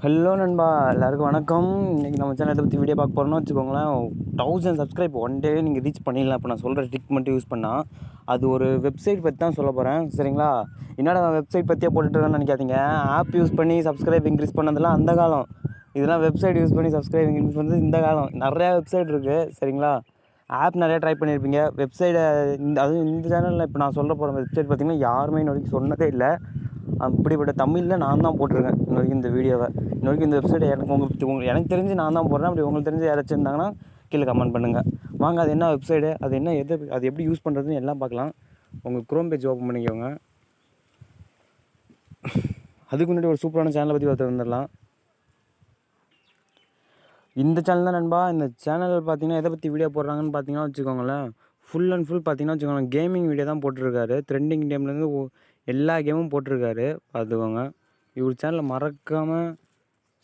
Hello நண்பா, எல்லாருக்கும் வணக்கம். இன்றைக்கி நம்ம சேனலை பற்றி வீடியோ பார்க்க போகிறோம்னு வச்சுக்கோங்களேன். 1000 சப்ஸ்கிரைப் ஒன் டே நீங்கள் ரீச் பண்ணிடலாம். இப்போ நான் சொல்கிற ட்ரிக் மட்டும் யூஸ் பண்ணால் அது ஒரு வெப்சைட் பற்றி தான் சொல்ல போகிறேன். சரிங்களா? என்னடா வெப்சைட் பற்றியே போட்டுட்டுருக்கேன்னு நினைக்காதீங்க. ஆப் யூஸ் பண்ணி சப்ஸ்கிரைப் இன்க்ரீஸ் பண்ணதெல்லாம் அந்த காலம். இதெல்லாம் வெப்சைட் யூஸ் பண்ணி சப்ஸ்கிரைப் இன்க்ரீஸ் பண்ணுறது இந்த காலம். நிறையா வெப்சைட் இருக்குது. சரிங்களா? ஆப் நிறையா ட்ரை பண்ணியிருப்பீங்க. வெப்சைட்டை அதுவும் இந்த சேனலில் இப்போ நான் சொல்ல போகிற வெப்சைட் பார்த்திங்கன்னா யாருமே இன்ன வரைக்கும் சொன்னதே இல்லை. அப்படிப்பட்ட தமிழில் நான் தான் போட்டிருக்கேன் இன்ன வரைக்கும் இந்த வீடியோவை. இன்ன வரைக்கும் இந்த வெப்சைட்டை எனக்கு தெரிஞ்சு நான் தான் போடுறேன். அப்படி உங்களுக்கு தெரிஞ்சு யாராச்சும் இருந்தாங்கன்னா கீழே கமெண்ட் பண்ணுங்கள். வாங்க, அது என்ன வெப்சைட்டு, அது என்ன, அது எப்படி யூஸ் பண்ணுறதுன்னு எல்லாம் பார்க்கலாம். உங்கள் குரோம் பேஜ் ஓப்பன் பண்ணிக்கோங்க. அதுக்கு முன்னாடி ஒரு சூப்பரான சேனலை பற்றி பார்த்து வந்துடலாம். இந்த சேனல் தான் நண்பா. இந்த சேனலில் பார்த்தீங்கன்னா எதை பற்றி வீடியோ போடுறாங்கன்னு பார்த்தீங்கன்னா வச்சுக்கோங்களேன், ஃபுல் அண்ட் ஃபுல் பார்த்தீங்கன்னா வச்சுக்கோங்களேன் கேமிங் வீடியோ தான் போட்டிருக்காரு. ட்ரெண்டிங் டைம்லேருந்து எல்லா கேமும் போட்டிருக்காரு. பார்த்துக்கோங்க. இவர் சேனலை மறக்காமல்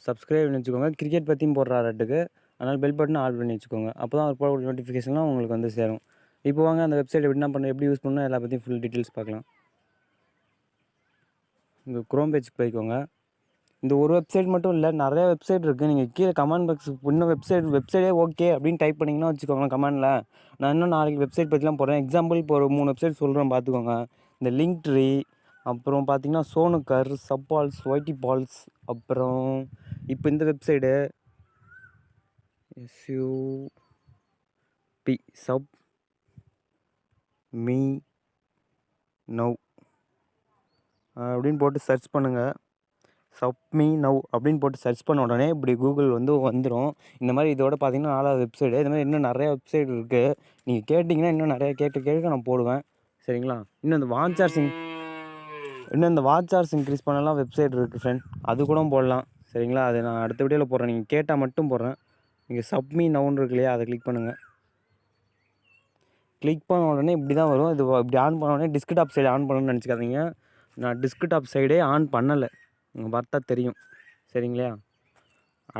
சப்ஸ்கிரைப் பண்ணி வச்சுக்கோங்க. கிரிக்கெட் பற்றியும் போடுறாட்டுக்கு, அதனால் பெல் பட்டன் ஆல் பண்ணி வச்சுக்கோங்க. அப்போ தான் அவர் போடக்கூடிய நோட்டிஃபிகேஷன்லாம் உங்களுக்கு வந்து சேரும். இப்போ வாங்க அந்த வெப்சைட் எப்படி யூஸ் பண்ணணும் எல்லா பற்றியும் ஃபுல் டீட்டெயில்ஸ் பார்க்கலாம். இந்த குரோம் பேஜுக்கு போய்க்கோங்க. இந்த ஒரு வெப்சைட் மட்டும் இல்லை, நிறைய வெப்சைட் இருக்குது. நீங்கள் கீழே கமெண்ட் பாக்ஸ் இன்னும் வெப்சைட்டே ஓகே அப்படின்னு டைப் பண்ணிங்கன்னா வச்சுக்கோங்களேன் கமெண்டில். நான் இன்னும் நாளைக்கு வெப்சைட் பற்றிலாம் போடுறேன். எக்ஸாம்பிள் இப்போ ஒரு 3 வெப்சைட் சொல்கிறேன் பார்த்துக்கோங்க. இந்த லிங்க் ட்ரீ, அப்புறம் பார்த்தீங்கன்னா சோனுக்கர், சப்பால்ஸ், ஒய்டி பால்ஸ், அப்புறம் இப்போ இந்த website SUP sub me now அப்படின்னு போட்டு சர்ச் பண்ணுங்கள். சப்மீ நவ் அப்படின்னு போட்டு சர்ச் பண்ண உடனே இப்படி கூகுள் வந்து வந்துடும். இந்த மாதிரி இதோட பார்த்தீங்கன்னா 4வது வெப்சைடு. இது மாதிரி இன்னும் நிறையா வெப்சைட் இருக்குது. நீங்கள் கேட்டிங்கன்னா இன்னும் நிறையா கேட்க நான் போடுவேன். சரிங்களா? இன்னும் இந்த வாட்ச் ஹவர்ஸ் இன்க்ரீஸ் பண்ணலாம் வெப்சைட் இருக்குது ஃப்ரெண்ட். அது கூட போடலாம். சரிங்களா? அது நான் அடுத்த வீடியோவில் போடுறேன். நீங்கள் கேட்டால் மட்டும் போடுறேன். நீங்கள் சப்மீ நவுன்னு இருக்கு இல்லையா, அதை கிளிக் பண்ணுங்கள். கிளிக் பண்ண உடனே இப்படி தான் வரும். இது இப்படி ஆன் பண்ண உடனே டிஸ்க்டாப் சைடு ஆன் பண்ணணும்னு நினச்சிக்காதீங்க. நான் டிஸ்க்டாப் சைடே ஆன் பண்ணலை. நீங்கள் பார்த்தா தெரியும். சரிங்களா?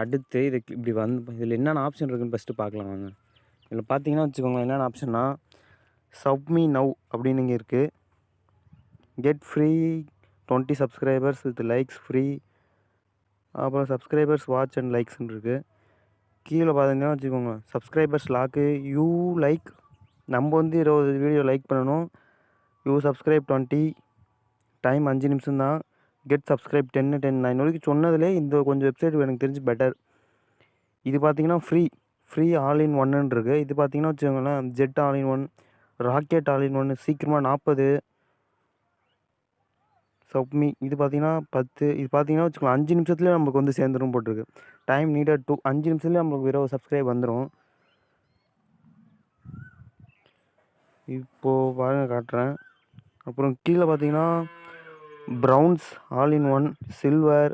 அடுத்து இது இப்படி இதில் என்னென்ன ஆப்ஷன் இருக்குதுன்னு ஃபஸ்ட்டு பார்க்கலாம் வாங்க. இதில் பார்த்தீங்கன்னா வச்சுக்கோங்க, என்னென்ன ஆப்ஷன்னா சப்மீ நவ் அப்படின்னு இங்கே இருக்குது. Get free 20 subscribers with likes free, அப்புறம் சப்ஸ்கிரைபர்ஸ் வாட்ச் அண்ட் லைக்ஸ்ன்னு இருக்குது. கீழே பார்த்தீங்கன்னா வச்சுக்கோங்க சப்ஸ்கிரைபர்ஸ் லாக்கு யூ லைக், நம்ம வந்து 20 வீடியோ லைக் பண்ணணும். யூ சப்ஸ்கிரைப் 20, டைம் 5 நிமிஷம் தான். கெட் சப்ஸ்கிரைப் 10 நான் இன்ன வரைக்கும் சொன்னதுலே இந்த கொஞ்சம் வெப்சைட் எனக்கு தெரிஞ்சு பெட்டர். இது பார்த்தீங்கன்னா ஃப்ரீ ஆல் இன் ஒன்னு இருக்குது. இது பார்த்தீங்கன்னா வச்சுக்கோங்களேன் jet all in one, rocket all in one, சீக்கிரமாக 40 சப்மீ. இது பார்த்தீங்கன்னா 10. இது பார்த்தீங்கன்னா வச்சுக்கோங்க 5 நிமிஷத்துலேயே நமக்கு வந்து சேர்ந்துடும் போட்டிருக்கு. டைம் நீடட் 2, 5 நிமிஷத்துலேயே நம்மளுக்கு 20 சப்ஸ்கிரைப் வந்துடும். இப்போது பாருங்கள் காட்டுறேன். அப்புறம் கீழே பார்த்தீங்கன்னா bronze, all in one, silver,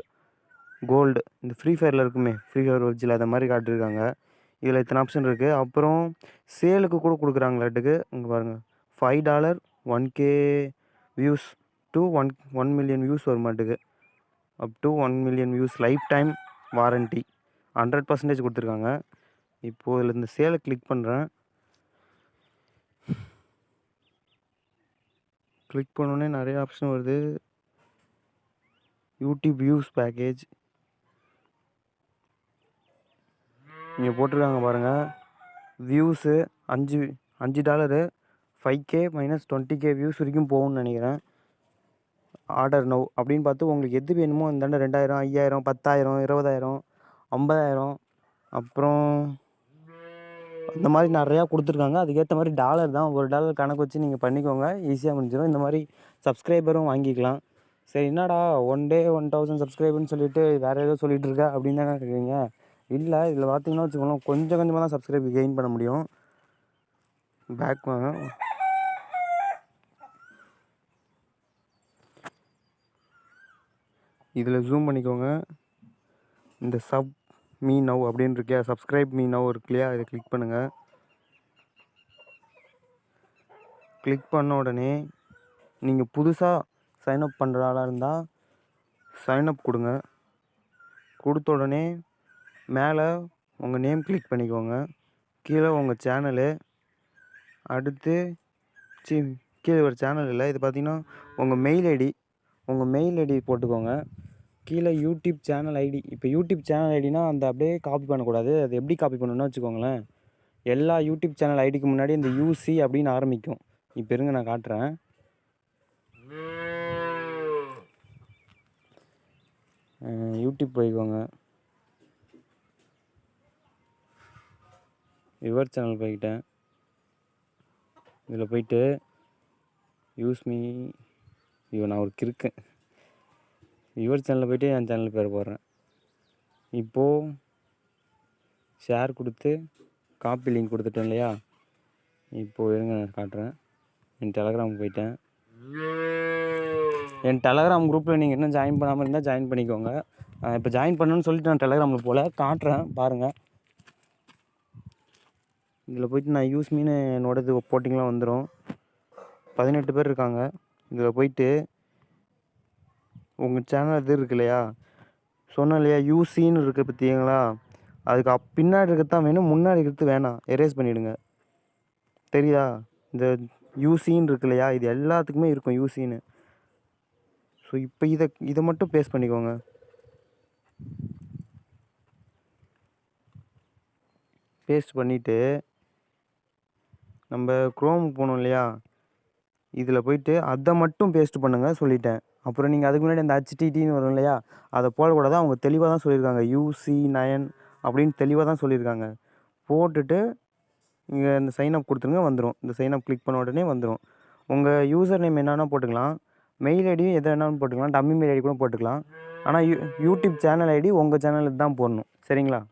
gold. இந்த ஃப்ரீ ஃபயரில் இருக்குமே, ஃப்ரீ ஃபயர் வச்சில் அதை மாதிரி காட்டியிருக்காங்க. இதில் இத்தனை ஆப்ஷன் இருக்குது. அப்புறம் சேலுக்கு கூட கொடுக்குறாங்களாட்டுக்கு. இங்கே பாருங்கள் $5 1K views to 1 million views வர மாட்டுக்கு. Up to 1 million views, life time warranty 100% கொடுத்துருக்காங்க. இப்போது இதில் இந்த சேலை கிளிக் பண்ணுறேன். கிளிக் பண்ணோடனே நிறைய ஆப்ஷன் வருது. யூடியூப் வியூஸ் பேக்கேஜ் இங்கே போட்டிருக்காங்க பாருங்கள். Views $5 5K minus 20K views வரைக்கும் போகும்னு நினைக்கிறேன். ஆர்டர் நவ் அப்படின்னு பார்த்து உங்களுக்கு எது வேணுமோ இந்தாண்ட 2000, 5000, 10,000, 20,000, 50,000, அப்புறம் இந்த மாதிரி நிறையா கொடுத்துருக்காங்க. அதுக்கேற்ற மாதிரி டாலர் தான், $1 கணக்கு வச்சு நீங்கள் பண்ணிக்கோங்க. ஈஸியாக முடிஞ்சிடும். இந்த மாதிரி சப்ஸ்கிரைபரும் வாங்கிக்கலாம். சரி, என்னடா ஒன் டே 1000 சப்ஸ்கிரைபர்னு சொல்லிட்டு வேறு ஏதோ சொல்லிகிட்டு இருக்கா அப்படின்னு தானே இருக்கீங்க. இல்லை, இதில் பார்த்தீங்கன்னா வச்சுக்கோங்களேன் கொஞ்சம் கொஞ்சமாக தான் சப்ஸ்கிரைப் கெயின் பண்ண முடியும். பேக் வாங்க. இதில் ஜூம் பண்ணிக்கோங்க. இந்த சப் மீ நவ் அப்படின்னு இருக்கியா, சப்ஸ்கிரைப் மீ நவ் இருக்கு இல்லையா, இதை கிளிக் பண்ணுங்கள். கிளிக் பண்ண உடனே நீங்கள் புதுசாக சைன்அப் பண்ணுற ஆளாக இருந்தால் சைன்அப் கொடுங்க. கொடுத்த உடனே மேலே உங்கள் நேம் கிளிக் பண்ணிக்கோங்க. கீழே உங்கள் சேனலு, அடுத்து கீழே ஒரு சேனல் இல்லை, இது பார்த்தீங்கன்னா உங்கள் மெயில் ஐடி போட்டுக்கோங்க. கீழே யூடியூப் சேனல் ஐடி. இப்போ யூடியூப் சேனல் ஐடினா அந்த அப்படியே காப்பி பண்ணக்கூடாது. அது எப்படி காப்பி பண்ணணும்னு வச்சுக்கோங்களேன், எல்லா யூடியூப் சேனல் ஐடிக்கு முன்னாடி இந்த யூசி அப்படின்னு ஆரம்பிக்கும். இப்போ இருங்க நான் காட்டுறேன். யூடியூப் போய்க்கோங்க, யுவர் சேனல் போய்கிட்டேன். இதில் போயிட்டு யூஸ் மீ, ஐயோ நான் ஒரு கிறுக்கேன். யுவர் சேனலில் போய்ட்டு என் சேனல் பேர் போடுறேன். இப்போது ஷேர் கொடுத்து காப்பி லிங்க் கொடுத்துட்டேன் இல்லையா. இப்போது இருங்க நான் காட்டுறேன். என் டெலகிராம் போயிட்டேன். என் டெலகிராம் குரூப்பில் நீங்கள் இன்னும் ஜாயின் பண்ணாமல் இருந்தால் ஜாயின் பண்ணிக்கோங்க. இப்போ ஜாயின் பண்ணணுன்னு சொல்லிட்டு நான் டெலகிராமில் போல் காட்டுறேன் பாருங்கள். இதில் போய்ட்டு நான் யூஸ் மீன்னு என்னோடது போட்டிங்கலாம் வந்துடும். 18 பேர் இருக்காங்க. இதில் போயிட்டு உங்கள் சேனல் இது இருக்கு இல்லையா, சொன்னேன் இல்லையா யூசின்னு இருக்குது பார்த்தீங்களா, அதுக்கு பின்னாடி இருக்கிறது வேணும், முன்னாடி இருக்கிறது வேணாம், எரேஸ் பண்ணிவிடுங்க. தெரியுதா? இந்த யூசின்னு இருக்கு இல்லையா, இது எல்லாத்துக்குமே இருக்கும் யூசின்னு. ஸோ இப்போ இதை மட்டும் பேஸ்ட் பண்ணிக்கோங்க. பேஸ்ட் பண்ணிவிட்டு நம்ம குரோம் போகணும் இல்லையா, இதில் போயிட்டு அதை மட்டும் பேஸ்ட் பண்ணுங்கள் சொல்லிட்டேன். அப்புறம் நீங்கள் அதுக்கு முன்னாடி அந்த HTTன்னு வரும் இல்லையா, அதை போடக்கூடாது. அவங்க தெளிவாக தான் சொல்லியிருக்காங்க, UC9 அப்படின்னு தெளிவாக தான் சொல்லியிருக்காங்க. போட்டுட்டு இங்கே இந்த சைன்அப் கொடுத்துருங்க, வந்துடும். இந்த சைன்அப் கிளிக் பண்ண உடனே வந்துடும். உங்கள் யூசர் நேம் என்னென்னா போட்டுக்கலாம், மெயில் ஐடியும் எதை வேணாலும் போட்டுக்கலாம், டம்மி மெயில் ஐடி கூட போட்டுக்கலாம். ஆனால் யூடியூப் சேனல் ஐடி உங்கள் சேனலுக்கு தான் போடணும், சரிங்களா?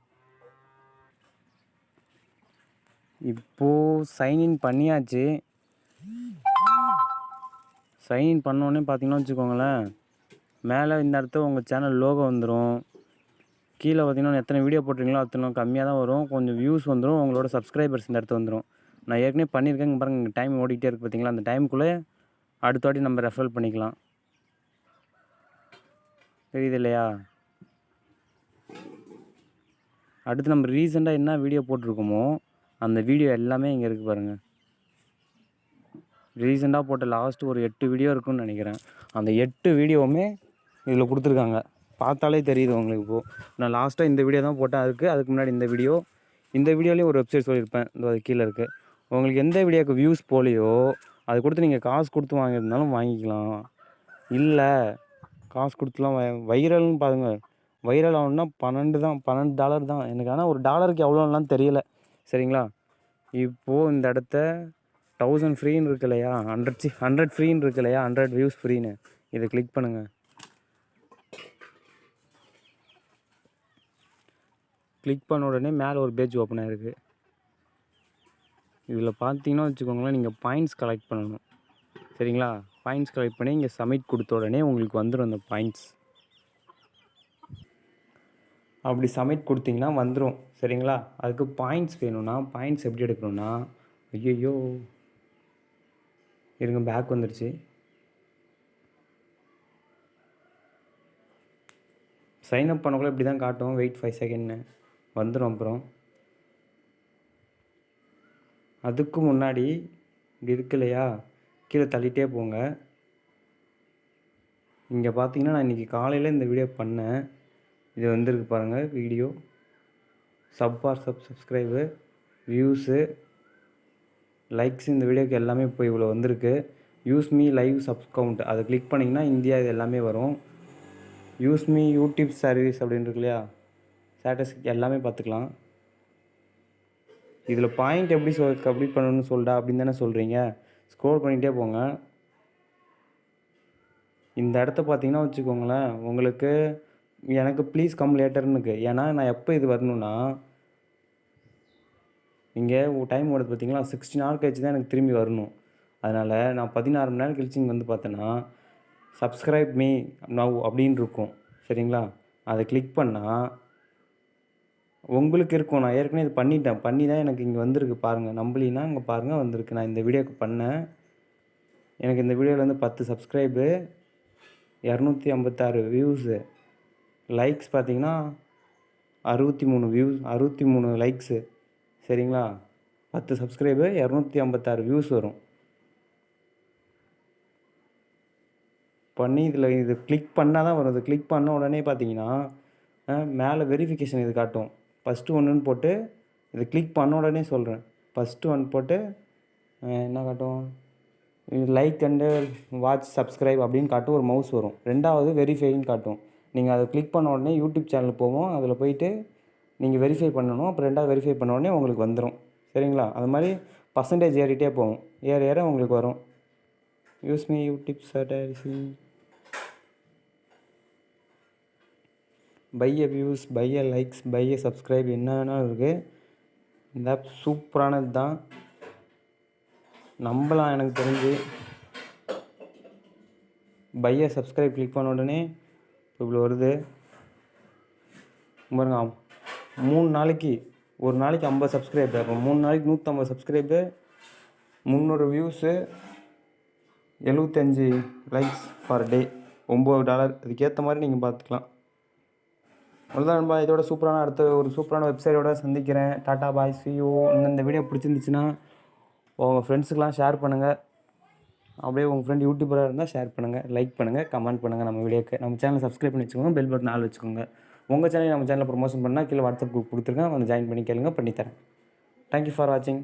இப்போது சைன்இன் பண்ணியாச்சு. சைன்இன் பண்ணோடனே பார்த்தீங்கன்னா வச்சுக்கோங்களேன், மேலே இந்த இடத்துல உங்கள் சேனல் லோகோ வந்துடும். கீழே பார்த்தீங்கன்னா எத்தனை வீடியோ போட்டிங்களோ அத்தனை கம்மியாக தான் வரும். கொஞ்சம் வியூஸ் வந்துடும். உங்களோட சப்ஸ்கிரைபர்ஸ் இந்த இடத்துல வந்துடும். நான் ஏற்கனவே பண்ணியிருக்கேன் பாருங்கள், டைம் ஓடிக்கிட்டே இருக்குது பார்த்தீங்களா. அந்த டைமுக்குள்ளே அடுத்த வாட்டி நம்ம ரெஃபர் பண்ணிக்கலாம். தெரியுது இல்லையா? அடுத்து நம்ம ரீசெண்டாக என்ன வீடியோ போட்டிருக்கோமோ அந்த வீடியோ எல்லாமே இங்கே இருக்குது பாருங்கள். ரீசெண்டாக போட்ட லாஸ்ட்டு ஒரு 8 வீடியோ இருக்குன்னு நினைக்கிறேன். அந்த 8 வீடியோவுமே இதில் கொடுத்துருக்காங்க. பார்த்தாலே தெரியுது உங்களுக்கு. இப்போது நான் லாஸ்ட்டாக இந்த வீடியோ தான் போட்டேன். அதுக்கு முன்னாடி இந்த வீடியோலேயும் ஒரு வெப்சைட் சொல்லியிருப்பேன், இந்த அது கீழே இருக்குது. உங்களுக்கு எந்த வீடியோக்கு வியூஸ் போலையோ அது கொடுத்து நீங்கள் காசு கொடுத்து வாங்கியிருந்தாலும் வாங்கிக்கலாம். இல்லை காசு கொடுத்துலாம் வைரல்னு பாருங்கள். வைரல் ஆகணுன்னா $12 தான் எனக்கு. ஆனால் ஒரு டாலருக்கு எவ்வளோலாம் தெரியல, சரிங்களா? இப்போது இந்த இடத்த 1000 ஃப்ரீன்னு இருக்கு இல்லையா, 100 ஃப்ரீன்னு இருக்கு இல்லையா, 100 வியூஸ் ஃப்ரீன்னு, இதை கிளிக் பண்ணுங்கள். கிளிக் பண்ண உடனே மேலே ஒரு பேஜ் ஓப்பன் ஆகிருக்கு. இதில் பார்த்தீங்கன்னா வச்சுக்கோங்களேன், நீங்கள் பாயிண்ட்ஸ் கலெக்ட் பண்ணணும், சரிங்களா? பாயிண்ட்ஸ் கலெக்ட் பண்ணி இங்கே சப்மிட் கொடுத்த உடனே உங்களுக்கு வந்துடும் அந்த பாயிண்ட்ஸ். அப்படி சப்மிட் கொடுத்தீங்கன்னா வந்துடும், சரிங்களா? அதுக்கு பாயிண்ட்ஸ் வேணும்னா பாயிண்ட்ஸ் எப்படி எடுக்கணும்னா, ஐயோ இருங்க, பேக் வந்துடுச்சு. சைன்அப் பண்ணக்குள்ள இப்படி தான் காட்டும். வெயிட் 5 செகண்ட்னு வந்துடும். அப்புறம் அதுக்கு முன்னாடி இப்படி இருக்கு இல்லையா, கீழே தள்ளிகிட்டே போங்க. இங்கே பார்த்தீங்கன்னா நான் இன்றைக்கி காலையில் இந்த வீடியோ பண்ணேன். இது வந்துருக்கு பாருங்கள் வீடியோ. சப்ஸ்கிரைபு, வியூஸு, லைக்ஸ், இந்த வீடியோக்கு எல்லாமே இப்போ இவ்வளோ வந்திருக்கு. யூஸ் மீ லைவ் சப்ஸ்கவுண்ட், அதை கிளிக் பண்ணிங்கன்னா இந்தியா இது எல்லாமே வரும். யூஸ் மீ யூடியூப் சர்வீஸ் அப்படின்னு இருக்கு இல்லையா, ஸ்டேட்டஸ் எல்லாமே பார்த்துக்கலாம். இதில் பாயிண்ட் எப்படி கம்ப்ளீட் பண்ணணும்னு சொல்லிட்டா அப்படின்னு தானே சொல்கிறீங்க. ஸ்க்ரோல் பண்ணிகிட்டே போங்க. இந்த இடத்த பார்த்தீங்கன்னா வச்சுக்கோங்களேன், உங்களுக்கு எனக்கு ப்ளீஸ் கம் லேட்டர்னு இருக்குது. ஏன்னா நான் எப்போ இது வரணுன்னா, இங்கே டைம் ஓடுது பார்த்தீங்களா, 16 hours கழிச்சு தான் எனக்கு திரும்பி வரணும். அதனால் நான் 16 மணி நேரம் கழிச்சு இங்கே வந்து பார்த்தேன்னா சப்ஸ்கிரைப் மீ நவ் அப்படின்னு இருக்கும், சரிங்களா? அதை கிளிக் பண்ணால் உங்களுக்கு இருக்கும். நான் ஏற்கனவே இது பண்ணி தான் எனக்கு இங்கே வந்திருக்கு பாருங்கள். நம்பலினா இங்கே பாருங்கள் வந்திருக்கு. நான் இந்த வீடியோக்கு பண்ணேன். எனக்கு இந்த வீடியோவில் வந்து 10 சப்ஸ்கிரைபு, 256 வியூஸு, லைக்ஸ் பார்த்தீங்கன்னா 63 வியூஸ், 63 லைக்ஸு, சரிங்களா? 10 சப்ஸ்கிரைபு, 256 வியூஸ் வரும். பண்ணி இது கிளிக் பண்ணால் தான் வரும். இது கிளிக் பண்ண உடனே பார்த்தீங்கன்னா மேலே வெரிஃபிகேஷன் இது காட்டும். ஃபஸ்ட்டு ஒன்றுன்னு போட்டு இதை கிளிக் பண்ண உடனே சொல்கிறேன். ஃபஸ்ட்டு ஒன் போட்டு என்ன காட்டும், லைக் அண்டு வாட்ச் சப்ஸ்கிரைப் அப்படின்னு காட்டும். ஒரு மவுஸ் வரும். ரெண்டாவது வெரிஃபைன்னு காட்டும். நீங்கள் அதை கிளிக் பண்ண உடனே யூடியூப் சேனல் போவோம். அதில் போயிட்டு நீங்கள் வெரிஃபை பண்ணணும். அப்புறம் ரெண்டாவது வெரிஃபை பண்ண உடனே உங்களுக்கு வந்துடும். சரிங்களா? அது மாதிரி பர்சன்டேஜ் ஏறிட்டே போகும். ஏற உங்களுக்கு வரும். Use me YouTube strategy, buy a views, buy a likes, buy a subscribe, என்னென்ன இருக்குது. இந்த ஆப் சூப்பரானது தான். நம்பலாம். எனக்கு தெரிஞ்சு பை எ சப்ஸ்கிரைப் கிளிக் பண்ண உடனே இவ்வளோ வருது பாருங்க. 3 நாளைக்கு, ஒரு நாளைக்கு 50 சப்ஸ்கிரைபு, அப்போ 3 நாளைக்கு 150 subscribe, 300 views, 75 likes per day, $9. அதுக்கேற்ற மாதிரி நீங்கள் பார்த்துக்கலாம். அவ்வளோதான் நண்பா. இதோட அடுத்த ஒரு சூப்பரான வெப்சைட்டோட சந்திக்கிறேன். Tata bye, see you. இந்த வீடியோ பிடிச்சிருந்துச்சுன்னா உங்கள் ஃப்ரெண்ட்ஸுக்கெலாம் ஷேர் பண்ணுங்கள். அப்படியே உங்கள் ஃப்ரெண்ட் யூடியூபராக இருந்தால் ஷேர் பண்ணுங்கள், லைக் பண்ணுங்கள், கமெண்ட் பண்ணுங்கள். நம்ம வீடியோக்கு நம்ம சேனலை சப்ஸ்கிரைப் பண்ணி வச்சுக்கோங்க. பெல் பட்டன் ஆல் வச்சுக்கோங்க. உங்கள் சேனல் நம்ம சேனலில் ப்ரொமோஷன் பண்ணால் கீழே வாட்ஸ்அப் குரூப் கொடுத்துருக்கேன். வந்து ஜாயின் பண்ணி கேளுங்க, பண்ணித்தரேன். தேங்க்யூ ஃபார் வாட்சிங்.